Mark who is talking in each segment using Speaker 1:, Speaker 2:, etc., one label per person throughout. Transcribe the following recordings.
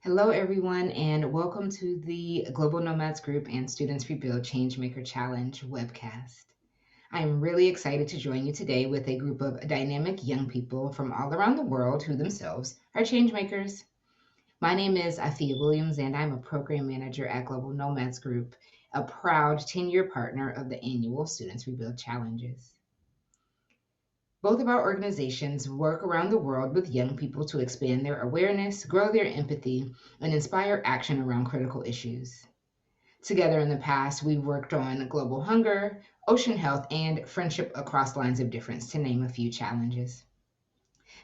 Speaker 1: Hello, everyone, and welcome to the Global Nomads Group and Students Rebuild Changemaker Challenge webcast. I'm really excited to join you today with a group of dynamic young people from all around the world who themselves are changemakers. My name is Afia Williams, and I'm a program manager at Global Nomads Group, a proud 10-year partner of the annual Students Rebuild Challenges. Both of our organizations work around the world with young people to expand their awareness, grow their empathy, and inspire action around critical issues. Together in the past, we've worked on global hunger, ocean health, and friendship across lines of difference, to name a few challenges.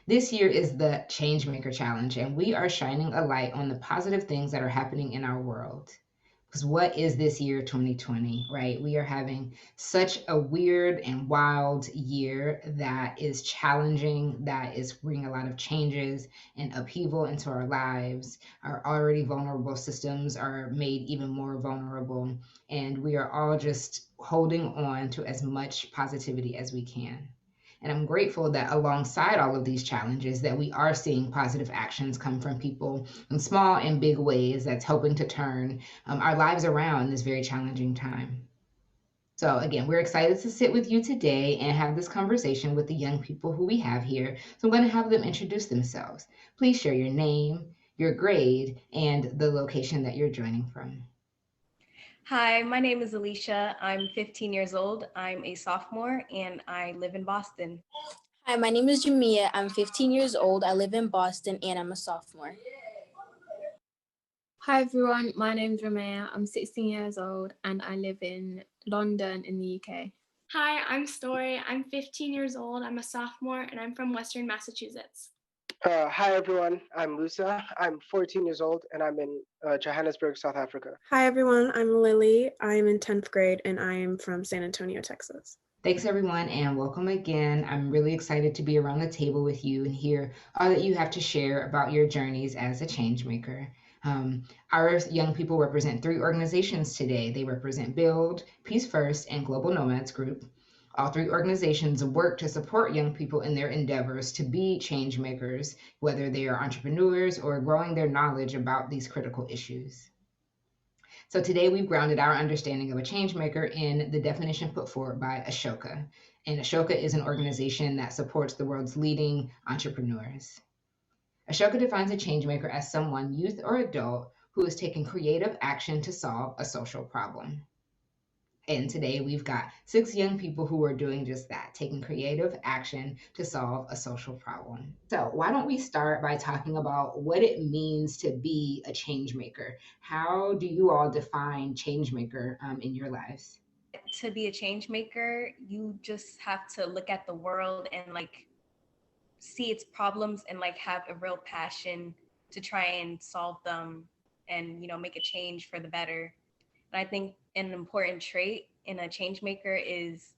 Speaker 1: This year is the Changemaker Challenge, and we are shining a light on the positive things that are happening in our world. Because what is this year 2020, right? We are having such a weird and wild year that is challenging, that is bringing a lot of changes and upheaval into our lives. Our already vulnerable systems are made even more vulnerable, and we are all just holding on to as much positivity as we can. And I'm grateful that alongside all of these challenges that we are seeing positive actions come from people in small and big ways that's helping to turn our lives around in this very challenging time. So, again, we're excited to sit with you today and have this conversation with the young people who we have here. So, I'm going to have them introduce themselves. Please share your name, your grade, and the location that you're joining from.
Speaker 2: Hi, my name is Alicia. I'm 15 years old. I'm a sophomore and I live in Boston.
Speaker 3: Hi, my name is Jamia. I'm 15 years old. I live in Boston and I'm a sophomore.
Speaker 4: Hi everyone, my name's Ramea. I'm 16 years old and I live in London in the UK.
Speaker 5: Hi, I'm Story. I'm 15 years old. I'm a sophomore and I'm from Western Massachusetts.
Speaker 6: Hi everyone, I'm Musa. I'm 14 years old and I'm in Johannesburg, South Africa.
Speaker 7: Hi everyone, I'm Lily. I'm in 10th grade and I am from San Antonio, Texas.
Speaker 1: Thanks, everyone, and welcome again. I'm really excited to be around the table with you and hear all that you have to share about your journeys as a change maker. Our young people represent three organizations today. They represent Build, Peace First, and Global Nomads Group. All three organizations work to support young people in their endeavors to be change makers, whether they are entrepreneurs or growing their knowledge about these critical issues. So today we've grounded our understanding of a change maker in the definition put forward by Ashoka. And Ashoka is an organization that supports the world's leading entrepreneurs. Ashoka defines a change maker as someone, youth or adult, who is taking creative action to solve a social problem. And today we've got 6 young people who are doing just that, taking creative action to solve a social problem. So why don't we start by talking about what it means to be a change maker? How do you all define change maker in your lives?
Speaker 2: To be a change maker, you just have to look at the world and see its problems and have a real passion to try and solve them and make a change for the better. And I think an important trait in a change maker is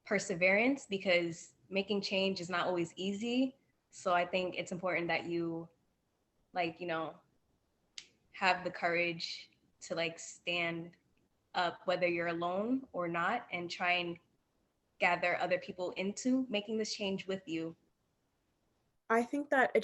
Speaker 2: perseverance, because making change is not always easy. So I think it's important that you like, you know, have the courage to stand up whether you're alone or not, and try and gather other people into making this change with you.
Speaker 7: I think that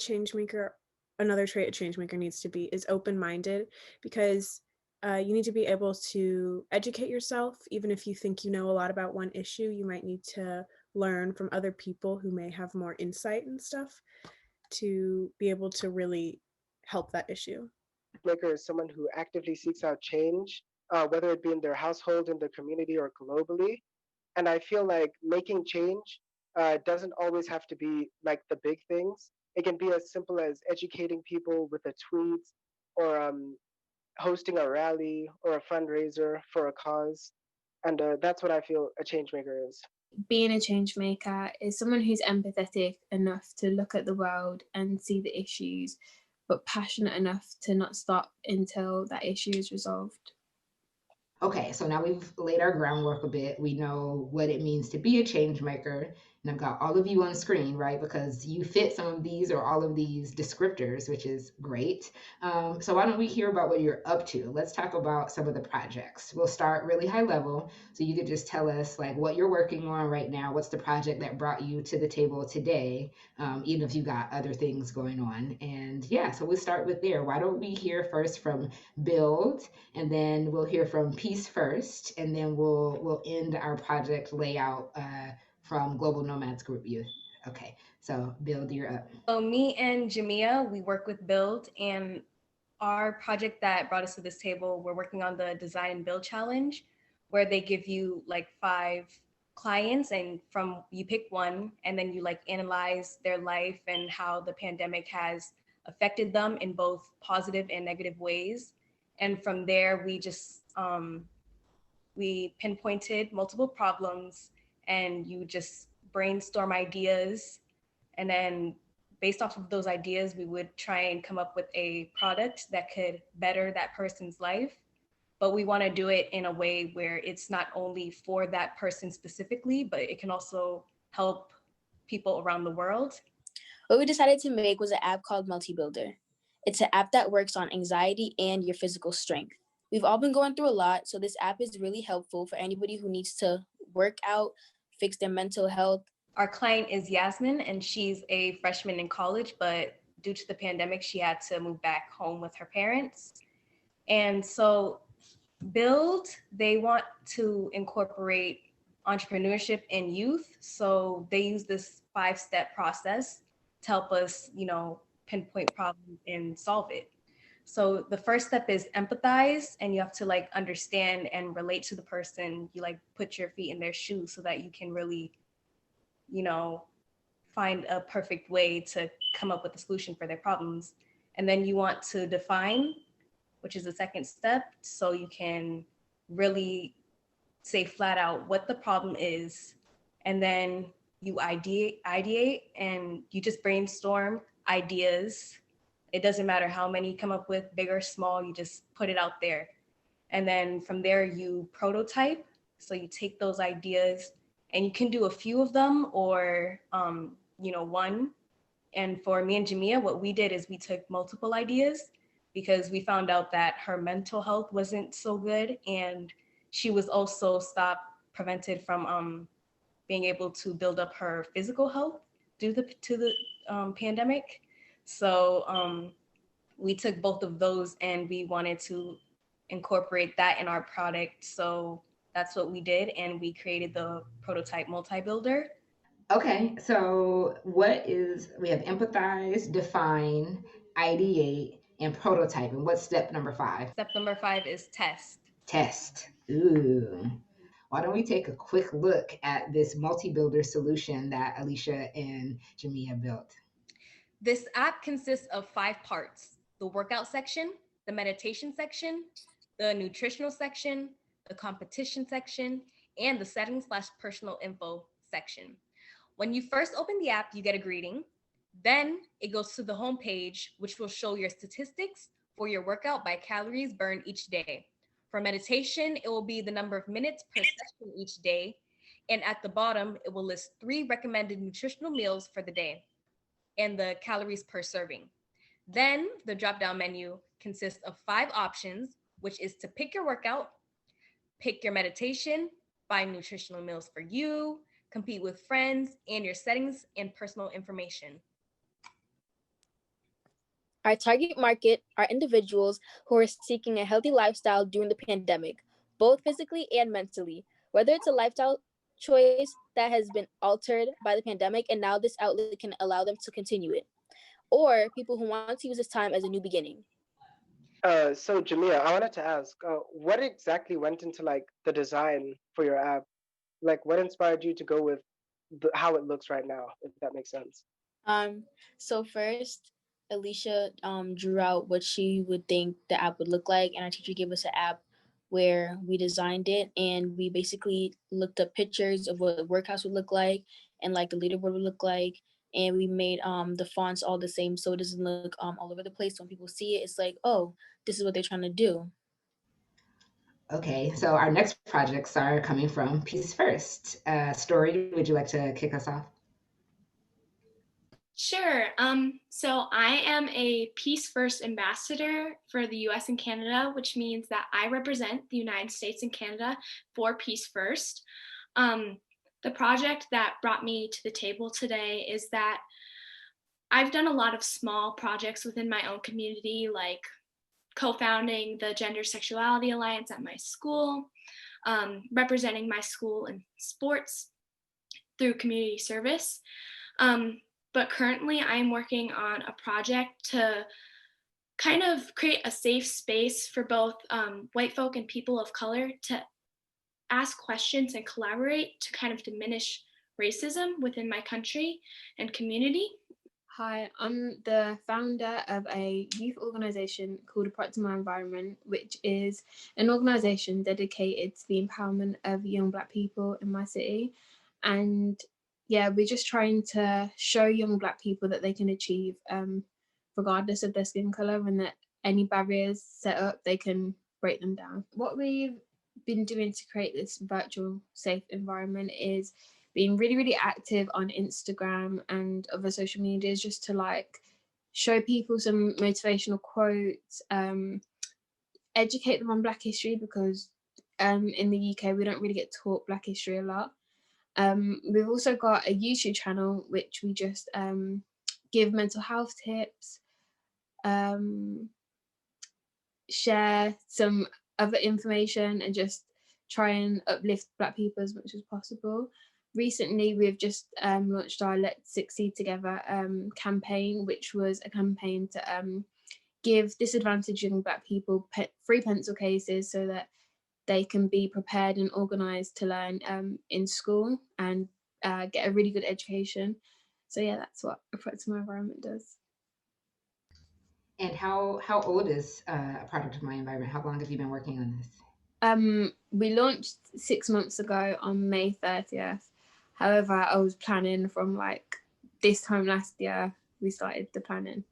Speaker 7: another trait a change maker needs to be is open-minded, because you need to be able to educate yourself. Even if you think you know a lot about one issue, you might need to learn from other people who may have more insight and stuff to be able to really help that issue.
Speaker 6: Maker is someone who actively seeks out change, whether it be in their household, in their community, or globally. And I feel like making change doesn't always have to be like the big things. It can be as simple as educating people with a tweet, or hosting a rally or a fundraiser for a cause. And that's what I feel a change maker is.
Speaker 4: Being a change maker is someone who's empathetic enough to look at the world and see the issues, but passionate enough to not stop until that issue is resolved.
Speaker 1: Okay, so now we've laid our groundwork a bit. We know what it means to be a change maker, And I've got all of you on screen, right? Because you fit some of these or all of these descriptors, which is great. So why don't we hear about what you're up to? Let's talk about some of the projects. We'll start really high level. So you could just tell us like what you're working on right now. What's the project that brought you to the table today? Even if you got other things going on. And yeah, so we'll start with there. Why don't we hear first from Build, and then we'll hear from Peace first, and then we'll end our project layout from Global Nomads Group Youth. Okay, so Build, you're up.
Speaker 2: So me and Jamia, we work with Build, and our project that brought us to this table, we're working on the Design and Build Challenge, where they give you like 5 clients, and from you pick one, and then you like analyze their life and how the pandemic has affected them in both positive and negative ways. And from there, we pinpointed multiple problems, and you just brainstorm ideas, and then based off of those ideas, we would try and come up with a product that could better that person's life. But we want to do it in a way where it's not only for that person specifically, but it can also help people around the world.
Speaker 3: What we decided to make was an app called Multi Builder. It's an app that works on anxiety and your physical strength. We've all been going through a lot, so this app is really helpful for anybody who needs to work out, fix their mental health.
Speaker 2: Our client is Yasmin, and she's a freshman in college, but due to the pandemic, she had to move back home with her parents. And so Build, they want to incorporate entrepreneurship in youth. So they use this 5-step process to help us, pinpoint problems and solve it. So the first step is empathize, and you have to like understand and relate to the person. You like put your feet in their shoes so that you can really, you know, find a perfect way to come up with a solution for their problems. And then you want to define, which is the second step, so you can really say flat out what the problem is. And then you ideate, and you just brainstorm ideas. It doesn't matter how many you come up with, big or small, you just put it out there. And then from there, you prototype. So you take those ideas, and you can do a few of them or, one. And for me and Jamia, what we did is we took multiple ideas, because we found out that her mental health wasn't so good, and she was also prevented from being able to build up her physical health due to the pandemic. So we took both of those, and we wanted to incorporate that in our product. So that's what we did, and we created the prototype multi-builder.
Speaker 1: Okay, so we have empathize, define, ideate, and prototype. And what's step number 5?
Speaker 2: Step number 5 is test.
Speaker 1: Test. Ooh. Why don't we take a quick look at this multi-builder solution that Alicia and Jamia built?
Speaker 2: This app consists of 5 parts: the workout section, the meditation section, the nutritional section, the competition section, and the settings/personal info section. When you first open the app, you get a greeting. Then it goes to the home page, which will show your statistics for your workout by calories burned each day. For meditation, it will be the number of minutes per session each day. And at the bottom, it will list 3 recommended nutritional meals for the day and the calories per serving. Then the drop-down menu consists of 5 options, which is to pick your workout, pick your meditation, find nutritional meals for you, compete with friends, and your settings and personal information.
Speaker 3: Our target market are individuals who are seeking a healthy lifestyle during the pandemic, both physically and mentally. Whether it's a lifestyle choice that has been altered by the pandemic and now this outlet can allow them to continue it, or people who want to use this time as a new beginning.
Speaker 6: So Jamia, I wanted to ask, what exactly went into like the design for your app? Like, what inspired you to go with how it looks right now, if that makes sense?
Speaker 3: So first, Alicia drew out what she would think the app would look like, and our teacher gave us an app where we designed it, and we basically looked up pictures of what the workouts would look like and like the leaderboard would look like, and we made the fonts all the same so it doesn't look all over the place. So when people see it, it's like, oh, this is what they're trying to do.
Speaker 1: Okay, so our next projects are coming from Peace First. Story, would you like to kick us off?
Speaker 5: Sure. So I am a Peace First ambassador for the US and Canada, which means that I represent the United States and Canada for Peace First. Um, the project that brought me to the table today is that I've done a lot of small projects within my own community, like co-founding the Gender Sexuality Alliance at my school, representing my school in sports through community service. Um, but currently, I'm working on a project to kind of create a safe space for both white folk and people of color to ask questions and collaborate to kind of diminish racism within my country and community.
Speaker 4: Hi, I'm the founder of a youth organisation called A Product of My Environment, which is an organisation dedicated to the empowerment of young Black people in my city. And yeah, we're just trying to show young Black people that they can achieve regardless of their skin colour, and that any barriers set up, they can break them down. What we've been doing to create this virtual safe environment is being really, really active on Instagram and other social medias, just to like show people some motivational quotes, educate them on Black history, because in the UK we don't really get taught Black history a lot. We've also got a YouTube channel which we just give mental health tips, share some other information, and just try and uplift Black people as much as possible. Recently, we've just launched our Let's Succeed Together campaign, which was a campaign to give disadvantaged young Black people free pencil cases so that they can be prepared and organised to learn in school and get a really good education. So yeah, that's what A Product of My Environment does.
Speaker 1: And how old is a product of my environment? How long have you been working on this?
Speaker 4: We launched 6 months ago on May 30th. However, I was planning from like this time last year, we started the planning.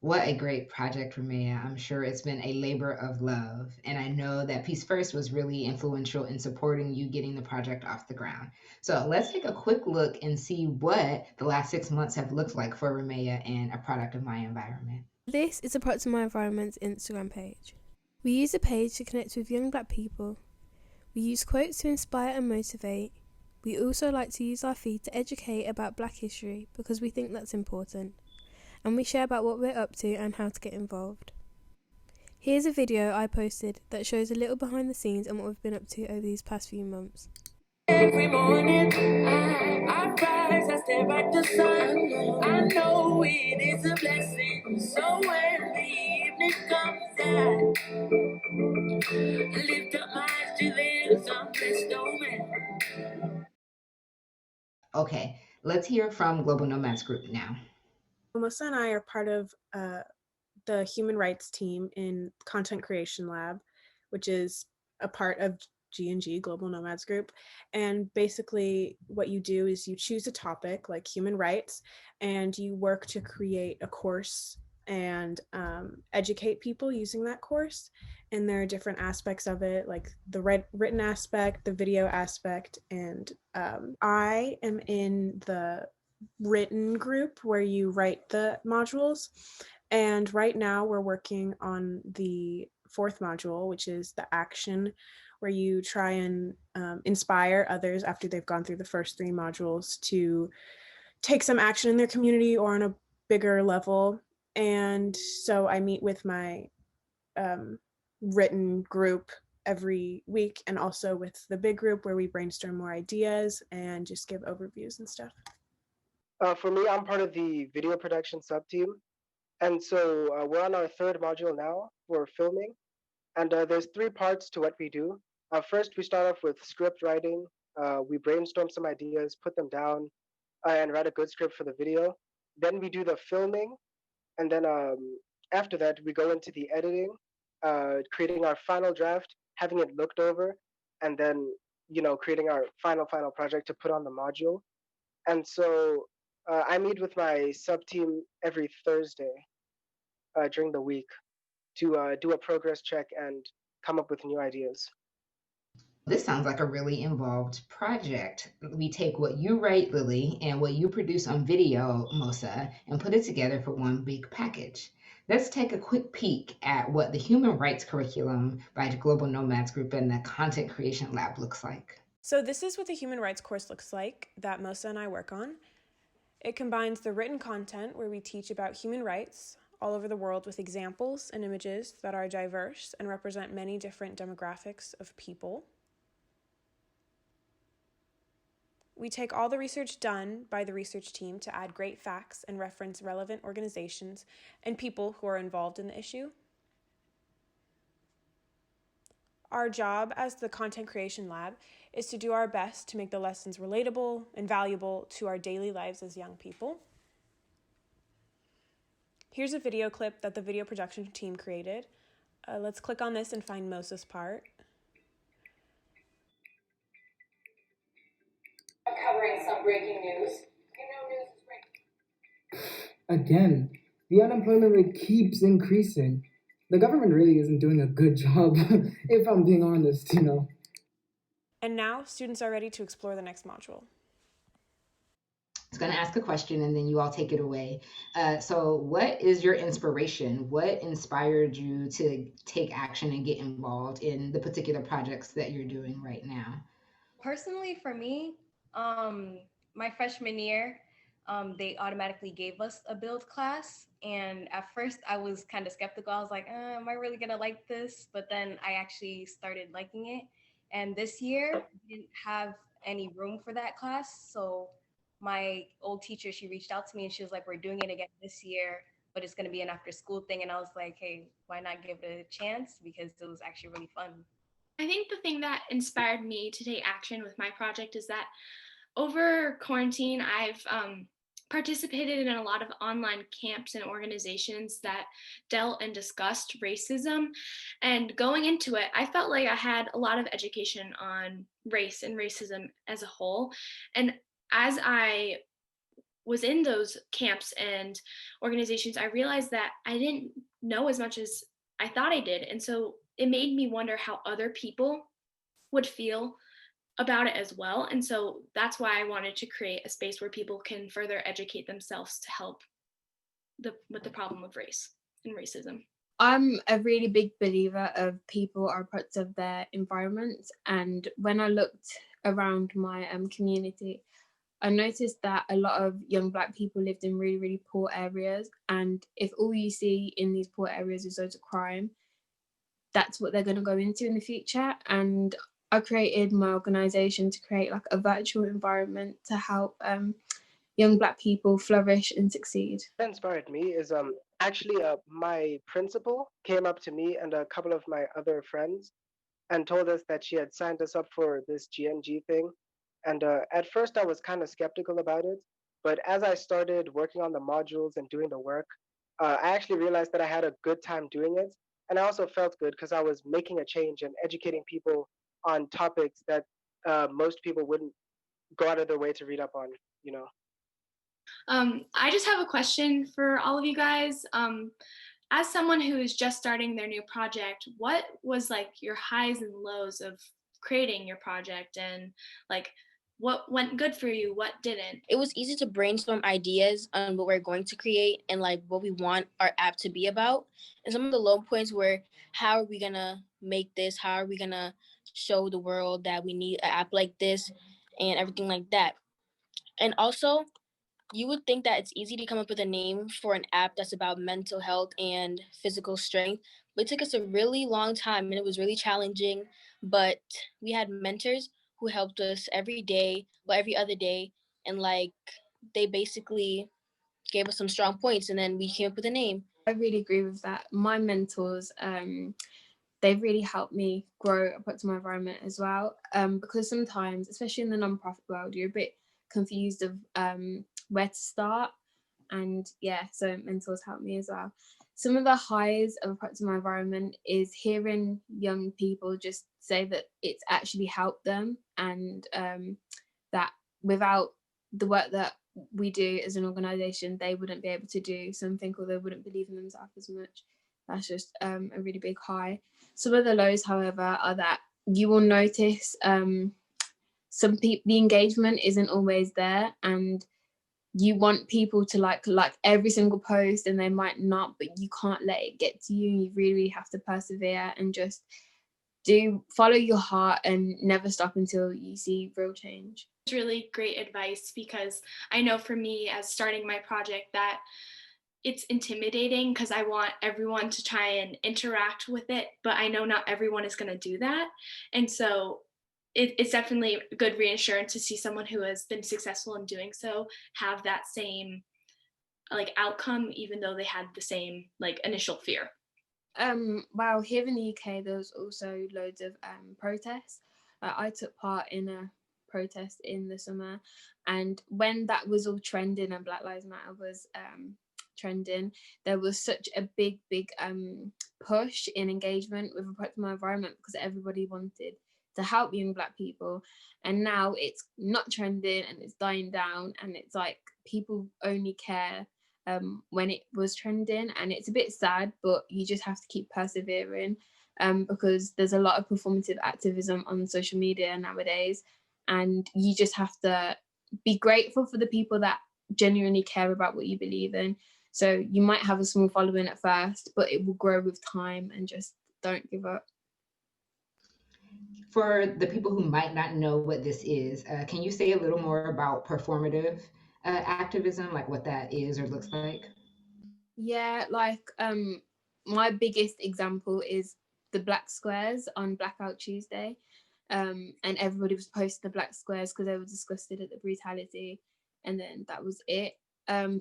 Speaker 1: What a great project, Ramea. I'm sure it's been a labor of love. And I know that Peace First was really influential in supporting you getting the project off the ground. So let's take a quick look and see what the last 6 months have looked like for Ramea and a product of my environment.
Speaker 8: This is A Product of My Environment's Instagram page. We use the page to connect with young Black people. We use quotes to inspire and motivate. We also like to use our feed to educate about Black history because we think that's important. And we share about what we're up to and how to get involved. Here's a video I posted that shows a little behind the scenes and what we've been up to over these past few months.
Speaker 9: Every morning, I rise, I stare at the sun. I know it is a blessing. So when the evening comes, I lift up my eyes to the sun, blessed man.
Speaker 1: Okay, let's hear from Global Nomads Group now.
Speaker 7: Melissa and I are part of the human rights team in Content Creation Lab, which is a part of G&G, Global Nomads Group. And basically what you do is you choose a topic like human rights, and you work to create a course and educate people using that course. And there are different aspects of it, like the written aspect, the video aspect, and I am in the written group where you write the modules. And right now we're working on the fourth module, which is the action, where you try and inspire others after they've gone through the first three modules to take some action in their community or on a bigger level. And so I meet with my written group every week, and also with the big group where we brainstorm more ideas and just give overviews and stuff.
Speaker 6: For me, I'm part of the video production sub-team. And so we're on our third module now for filming. And there's three parts to what we do. First, we start off with script writing. We brainstorm some ideas, put them down, and write a good script for the video. Then we do the filming. And then after that, we go into the editing, creating our final draft, having it looked over, and then, creating our final project to put on the module. And so I meet with my sub-team every Thursday during the week to do a progress check and come up with new ideas.
Speaker 1: This sounds like a really involved project. We take what you write, Lily, and what you produce on video, Mosa, and put it together for one big package. Let's take a quick peek at what the Human Rights Curriculum by the Global Nomads Group and the Content Creation Lab looks like.
Speaker 7: So this is what the human rights course looks like that Mosa and I work on. It combines the written content where we teach about human rights all over the world with examples and images that are diverse and represent many different demographics of people. We take all the research done by the research team to add great facts and reference relevant organizations and people who are involved in the issue. Our job as the Content Creation Lab is to do our best to make the lessons relatable and valuable to our daily lives as young people. Here's a video clip that the video production team created. Let's click on this and find Mosa's part.
Speaker 10: Covering some breaking news. You know, news is breaking.
Speaker 11: Again, the unemployment rate keeps increasing. The government really isn't doing a good job, if I'm being honest,
Speaker 7: And now, students are ready to explore the next module.
Speaker 1: I was going to ask a question and then you all take it away. So, what is your inspiration? What inspired you to take action and get involved in the particular projects that you're doing right now?
Speaker 2: Personally, for me, my freshman year, they automatically gave us a build class. And at first I was kind of skeptical. I was like, am I really gonna like this? But then I actually started liking it. And this year we didn't have any room for that class. So my old teacher, she reached out to me and she was like, we're doing it again this year, but it's gonna be an after school thing. And I was like, hey, why not give it a chance? Because it was actually really fun.
Speaker 5: I think the thing that inspired me to take action with my project is that over quarantine, I've participated in a lot of online camps and organizations that dealt and discussed racism. And going into it, I felt like I had a lot of education on race and racism as a whole. And as I was in those camps and organizations, I realized that I didn't know as much as I thought I did. And so it made me wonder how other people would feel about it as well. And so that's why I wanted to create a space where people can further educate themselves to help with the problem of race and racism.
Speaker 4: I'm a really big believer of people are parts of their environments. And when I looked around my community, I noticed that a lot of young Black people lived in really, really poor areas. And if all you see in these poor areas is loads of crime, that's what they're going to go into in the future. And I created my organization to create like a virtual environment to help young Black people flourish and succeed.
Speaker 6: What inspired me is actually my principal came up to me and a couple of my other friends and told us that she had signed us up for this GNG thing. And at first I was kind of skeptical about it, but as I started working on the modules and doing the work, I actually realized that I had a good time doing it. And I also felt good because I was making a change and educating people on topics that most people wouldn't go out of their way to read up on,
Speaker 5: I just have a question for all of you guys. As someone who is just starting their new project, what was like your highs and lows of creating your project, and like what went good for you, what didn't?
Speaker 3: It was easy to brainstorm ideas on what we're going to create and like what we want our app to be about. And some of the low points were, how are we gonna make this? How are we gonna show the world that we need an app like this and everything like that? And also, you would think that it's easy to come up with a name for an app that's about mental health and physical strength, but it took us a really long time and it was really challenging. But we had mentors who helped us every day, but every other day, and like they basically gave us some strong points, and then we came up with a name.
Speaker 4: I really agree with that. My mentors, they've really helped me grow a part of my environment as well, because sometimes, especially in the nonprofit world, you're a bit confused of where to start. And yeah, so mentors helped me as well. Some of the highs of parts of my environment is hearing young people just say that it's actually helped them, and that without the work that we do as an organization, they wouldn't be able to do something, or they wouldn't believe in themselves as much. That's just a really big high. Some of the lows, however, are that you will notice some people, the engagement isn't always there, and you want people to like every single post, and they might not, but you can't let it get to you. You really have to persevere and just follow your heart and never stop until you see real change.
Speaker 5: It's really great advice, because I know for me, as starting my project, that it's intimidating because I want everyone to try and interact with it, but I know not everyone is going to do that. And so it's definitely a good reassurance to see someone who has been successful in doing so have that same like outcome, even though they had the same like initial fear.
Speaker 4: Wow, here in the UK, there was also loads of protests. I took part in a protest in the summer, and when that was all trending and Black Lives Matter was trending, there was such a big push in engagement with Protect My Environment, because everybody wanted to help young Black people. And now it's not trending and it's dying down, and it's like people only care when it was trending, and it's a bit sad, but you just have to keep persevering, because there's a lot of performative activism on social media nowadays, and you just have to be grateful for the people that genuinely care about what you believe in. So you might have a small following at first, but it will grow with time, and just don't give up.
Speaker 1: For the people who might not know what this is, can you say a little more about performative activism, like what that is or looks like?
Speaker 4: Yeah, like my biggest example is the black squares on Blackout Tuesday. And everybody was posting the black squares because they were disgusted at the brutality, and then that was it.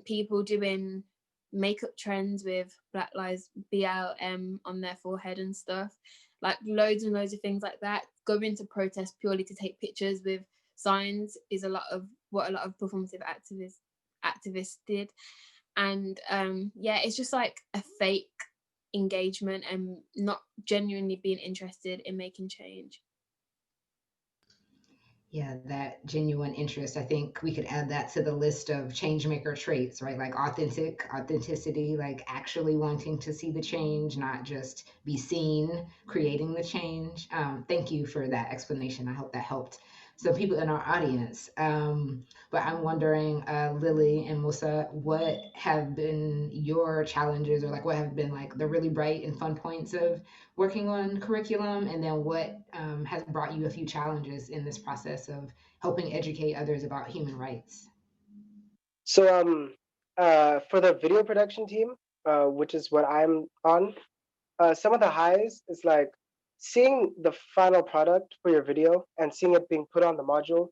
Speaker 4: People doing makeup trends with Black Lives BLM on their forehead and stuff, like loads and loads of things like that. Going to protest purely to take pictures with signs is a lot of what a lot of performative activists did. And yeah, it's just like a fake engagement and not genuinely being interested in making change.
Speaker 1: Yeah, that genuine interest. I think we could add that to the list of changemaker traits, right? Like authenticity, like actually wanting to see the change, not just be seen creating the change. Thank you for that explanation. I hope that helped some people in our audience. But I'm wondering, Lily and Musa, what have been your challenges, or like what have been like the really bright and fun points of working on curriculum, and then what has brought you a few challenges in this process of helping educate others about human rights?
Speaker 6: So for the video production team, which is what I'm on, some of the highs is like seeing the final product for your video and seeing it being put on the module.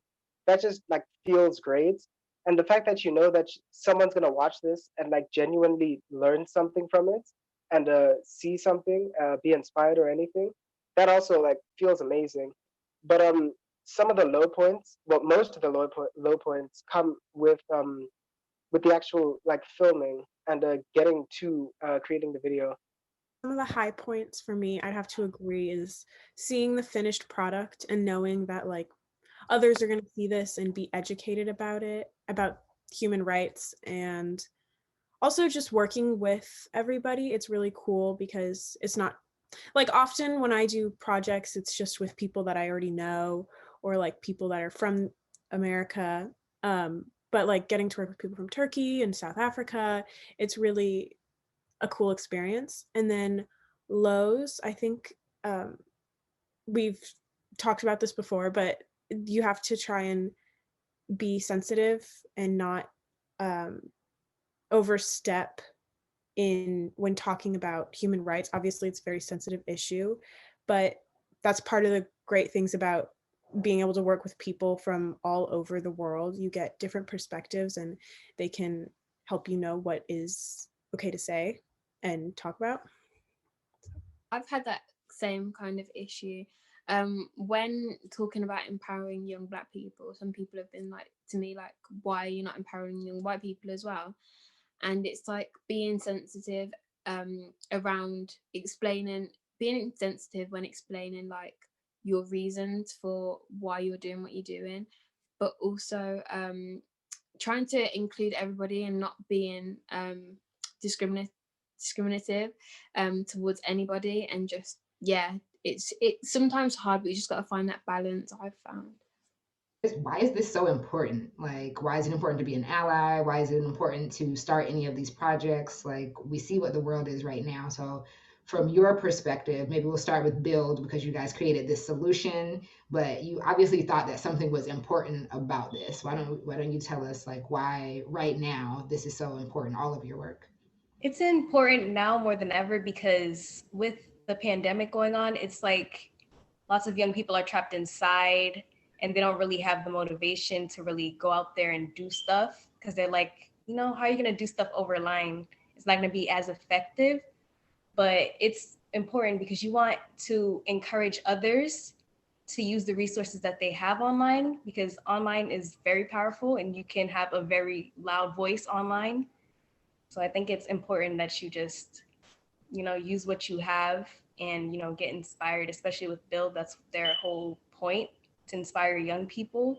Speaker 6: That just like feels great. And the fact that you know that someone's gonna watch this and like genuinely learn something from it, and see something, be inspired or anything, that also like feels amazing. But some of the low points, well, most of the low points come with the actual like filming and getting to creating the video.
Speaker 7: Some of the high points for me, I'd have to agree, is seeing the finished product and knowing that like others are going to see this and be educated about it, about human rights, and also just working with everybody. It's really cool because it's not like often when I do projects, it's just with people that I already know, or like people that are from America. But like getting to work with people from Turkey and South Africa, it's really a cool experience. And then lows, I think we've talked about this before, but you have to try and be sensitive and not overstep in when talking about human rights. Obviously, it's a very sensitive issue, but that's part of the great things about being able to work with people from all over the world. You get different perspectives, and they can help you know what is okay to say and talk about.
Speaker 4: I've had that same kind of issue. When talking about empowering young Black people, some people have been like to me, like, why are you not empowering young white people as well? And it's like being sensitive around explaining, being sensitive when explaining like your reasons for why you're doing what you're doing, but also trying to include everybody and not being discriminative towards anybody, and just, yeah, it's sometimes hard, but you just got to find that balance, I've found.
Speaker 1: Why is this so important? Like, why is it important to be an ally? Why is it important to start any of these projects? Like, we see what the world is right now. So, from your perspective, maybe we'll start with Build because you guys created this solution, but you obviously thought that something was important about this. Why don't you tell us like why right now this is so important, all of your work?
Speaker 2: It's important now more than ever because with the pandemic going on, it's like lots of young people are trapped inside and they don't really have the motivation to really go out there and do stuff because they're like, how are you going to do stuff over line? It's not going to be as effective. But it's important because you want to encourage others to use the resources that they have online, because online is very powerful and you can have a very loud voice online. So I think it's important that you just, use what you have and, get inspired, especially with Build. That's their whole point, to inspire young people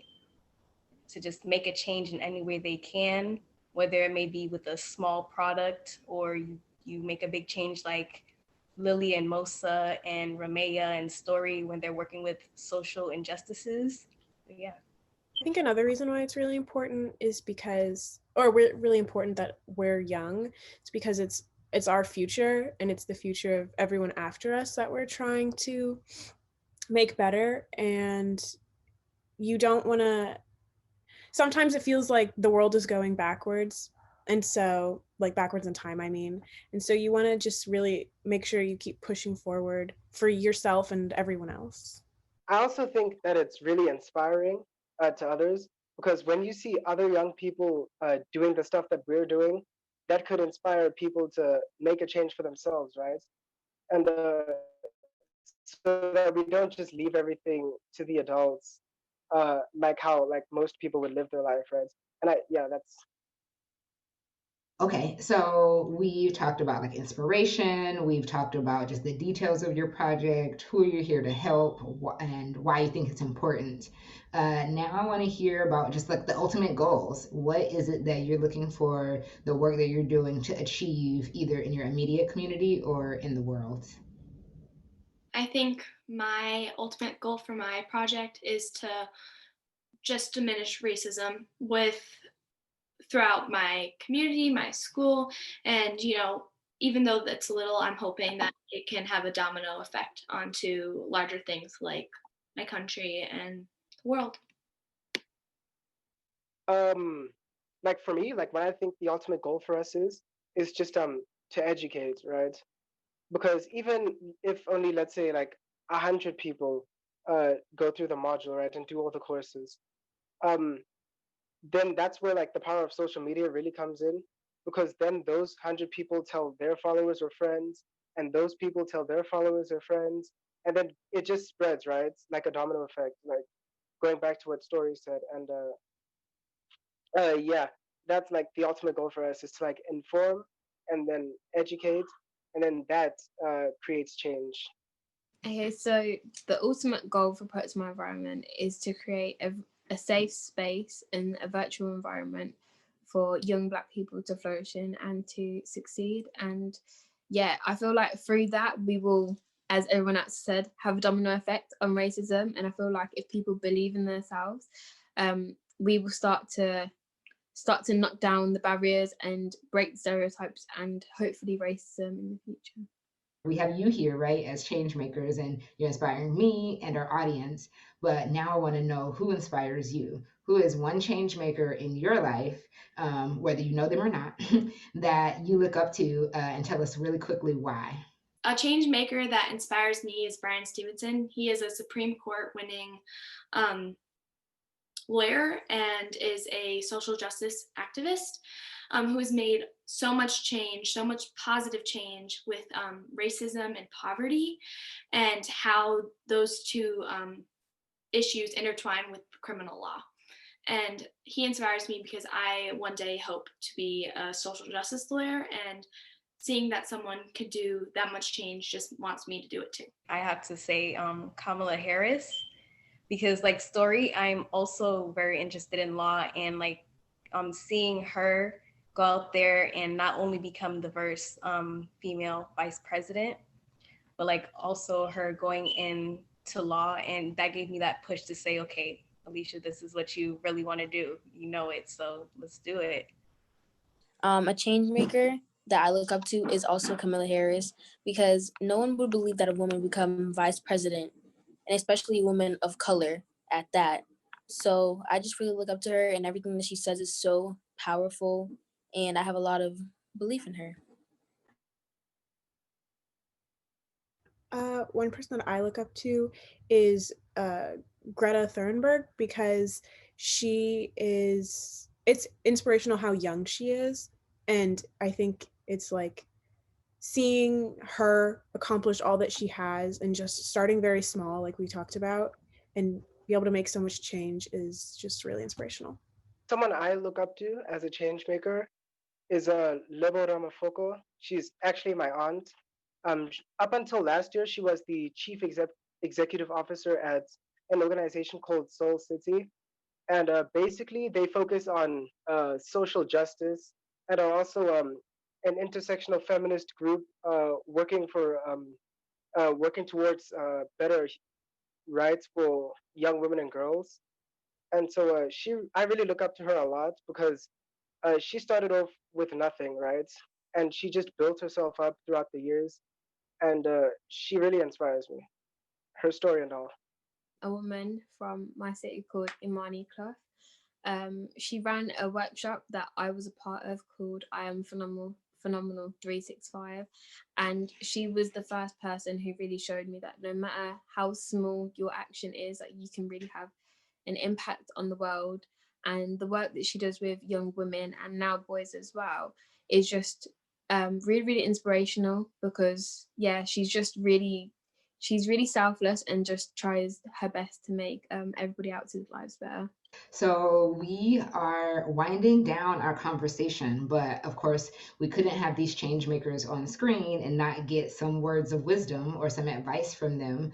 Speaker 2: to just make a change in any way they can, whether it may be with a small product or you make a big change like Lily and Mosa and Ramea and Story when they're working with social injustices. But yeah.
Speaker 7: I think another reason why it's really important is because, or we're really important that we're young. It's because it's our future and it's the future of everyone after us that we're trying to make better. And you don't want to, sometimes it feels like the world is going backwards. And so, like backwards in time, I mean. And so you want to just really make sure you keep pushing forward for yourself and everyone else.
Speaker 6: I also think that it's really inspiring to others, because when you see other young people doing the stuff that we're doing, that could inspire people to make a change for themselves, right? And so that we don't just leave everything to the adults, like how like most people would live their life, right? And that's
Speaker 1: Okay, so we've talked about like inspiration, we've talked about just the details of your project, who you're here to help, and why you think it's important. Now I want to hear about just like the ultimate goals. What is it that you're looking for the work that you're doing to achieve either in your immediate community or in the world?
Speaker 5: I think my ultimate goal for my project is to just diminish racism throughout my community, my school, and even though that's little, I'm hoping that it can have a domino effect onto larger things like my country and the world.
Speaker 6: like for me, like what I think the ultimate goal for us is just to educate, right? Because even if only, let's say, like 100 people go through the module, right, and do all the courses, um then that's where like the power of social media really comes in, because then those 100 people tell their followers or friends, and those people tell their followers or friends, and then it just spreads, right? It's like a domino effect, like going back to what Story said. And yeah, that's like the ultimate goal for us, is to like inform and then educate, and then that creates change.
Speaker 4: Okay, so the ultimate goal for Poets My Environment is to create a safe space in a virtual environment for young Black people to flourish in and to succeed. And yeah, I feel like through that we will, as everyone else said, have a domino effect on racism. And I feel like if people believe in themselves, we will start to knock down the barriers and break the stereotypes and hopefully racism in the future.
Speaker 1: We have you here, right, as change makers, and you're inspiring me and our audience. But now I want to know who inspires you. Who is one change maker in your life, whether you know them or not, that you look up to, and tell us really quickly why.
Speaker 5: A change maker that inspires me is Bryan Stevenson. He is a Supreme Court winning lawyer and is a social justice activist who has made so much change, so much positive change with racism and poverty, and how those two issues intertwine with criminal law. And he inspires me because I one day hope to be a social justice lawyer, and seeing that someone could do that much change just wants me to do it too.
Speaker 2: I have to say Kamala Harris, because like Story, I'm also very interested in law, and like seeing her go out there and not only become the first female vice president, but like also her going into law, and that gave me that push to say, okay, Alicia, this is what you really want to do. You know it, so let's do it.
Speaker 3: A change maker that I look up to is also Kamala Harris, because no one would believe that a woman would become vice president, and especially a woman of color at that. So I just really look up to her, and everything that she says is so powerful, and I have a lot of belief in her.
Speaker 7: One person that I look up to is Greta Thunberg, because it's inspirational how young she is. And I think it's like seeing her accomplish all that she has and just starting very small, like we talked about, and be able to make so much change is just really inspirational.
Speaker 6: Someone I look up to as a change maker is Lobo Ramafoco. She's actually my aunt. Up until last year, she was the executive officer at an organization called Soul City, and basically they focus on social justice and are also an intersectional feminist group working towards better rights for young women and girls. And so I really look up to her a lot because she started off with nothing, right? And she just built herself up throughout the years, and she really inspires me. Her story and all.
Speaker 4: A woman from my city called Imani Clough. She ran a workshop that I was a part of called I Am Phenomenal 365, and she was the first person who really showed me that no matter how small your action is, that you can really have an impact on the world. And the work that she does with young women and now boys as well is just really inspirational, because yeah, she's really selfless and just tries her best to make everybody else's lives better.
Speaker 1: So we are winding down our conversation, but of course, we couldn't have these change makers on screen and not get some words of wisdom or some advice from them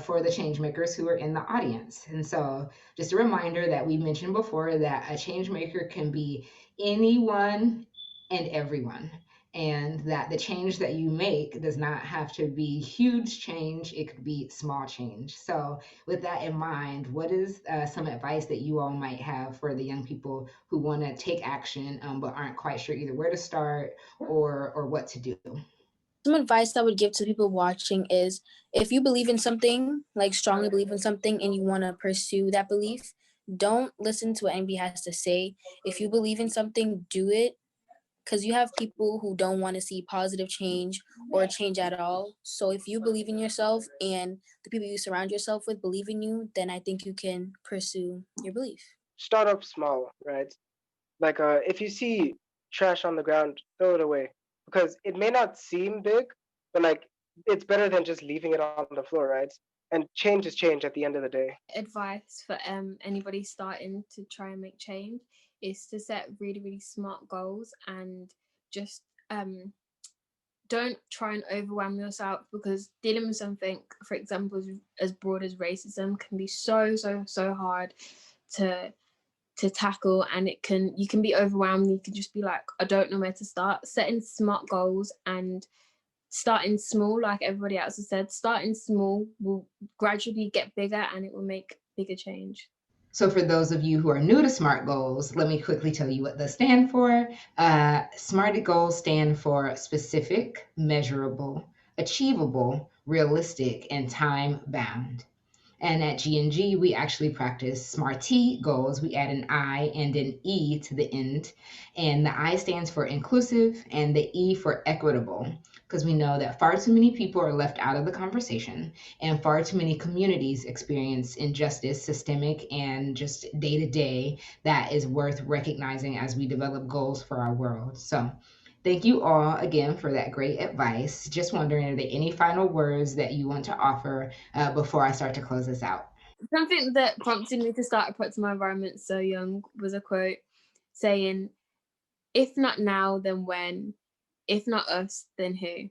Speaker 1: for the change makers who are in the audience. And so, just a reminder that we mentioned before that a change maker can be anyone and everyone. And that the change that you make does not have to be huge change, it could be small change. So, with that in mind, what is some advice that you all might have for the young people who want to take action but aren't quite sure either where to start or what to do?
Speaker 3: Some advice I would give to people watching is, if you believe in something, like strongly believe in something, and you want to pursue that belief, don't listen to what anybody has to say. If you believe in something, do it, because you have people who don't want to see positive change or change at all. So if you believe in yourself and the people you surround yourself with believe in you, then I think you can pursue your belief.
Speaker 6: Start off small, right? Like if you see trash on the ground, throw it away because it may not seem big, but like it's better than just leaving it on the floor, right? And change is change at the end of the day.
Speaker 4: Advice for anybody starting to try and make change is to set really smart goals, and just don't try and overwhelm yourself, because dealing with something, for example, as broad as racism can be so hard to tackle, and you can be overwhelmed. You can just be like, I don't know where to start. Setting smart goals and starting small, like everybody else has said, starting small will gradually get bigger, and it will make bigger change.
Speaker 1: So, for those of you who are new to SMART goals, let me quickly tell you what those stand for. SMART goals stand for specific, measurable, achievable, realistic, and time bound. And at G&G, we actually practice SMART goals. We add an I and an E to the end. And the I stands for inclusive and the E for equitable, because we know that far too many people are left out of the conversation and far too many communities experience injustice, systemic and just day to day, that is worth recognizing as we develop goals for our world. So, thank you all again for that great advice. Just wondering, are there any final words that you want to offer before I start to close this out?
Speaker 4: Something that prompted me to start Approaching My Environment So Young was a quote saying, if not now, then when? If not us, then who?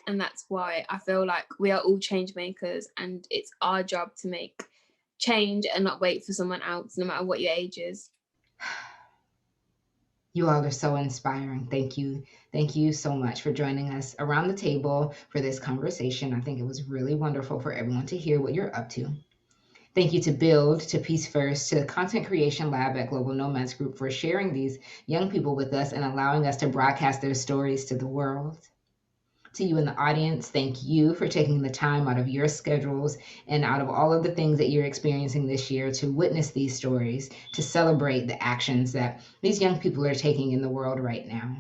Speaker 4: And that's why I feel like we are all change makers, and it's our job to make change and not wait for someone else, no matter what your age is.
Speaker 1: You all are so inspiring. Thank you. Thank you so much for joining us around the table for this conversation. I think it was really wonderful for everyone to hear what you're up to. Thank you to Build, to Peace First, to the Content Creation Lab at Global Nomads Group for sharing these young people with us and allowing us to broadcast their stories to the world. To you in the audience, thank you for taking the time out of your schedules and out of all of the things that you're experiencing this year to witness these stories, to celebrate the actions that these young people are taking in the world right now.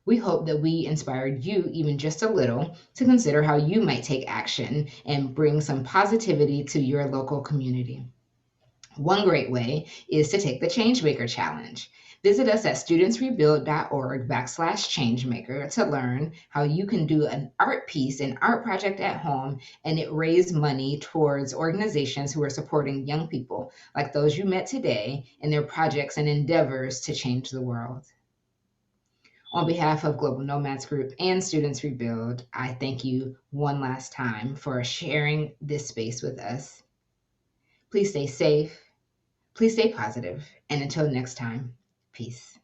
Speaker 1: We hope that we inspired you, even just a little, to consider how you might take action and bring some positivity to your local community. One great way is to take the Changemaker Challenge. Visit us at studentsrebuild.org/changemaker to learn how you can do an art piece, an art project at home, and it raise money towards organizations who are supporting young people like those you met today in their projects and endeavors to change the world. On behalf of Global Nomads Group and Students Rebuild, I thank you one last time for sharing this space with us. Please stay safe, please stay positive, and until next time, peace.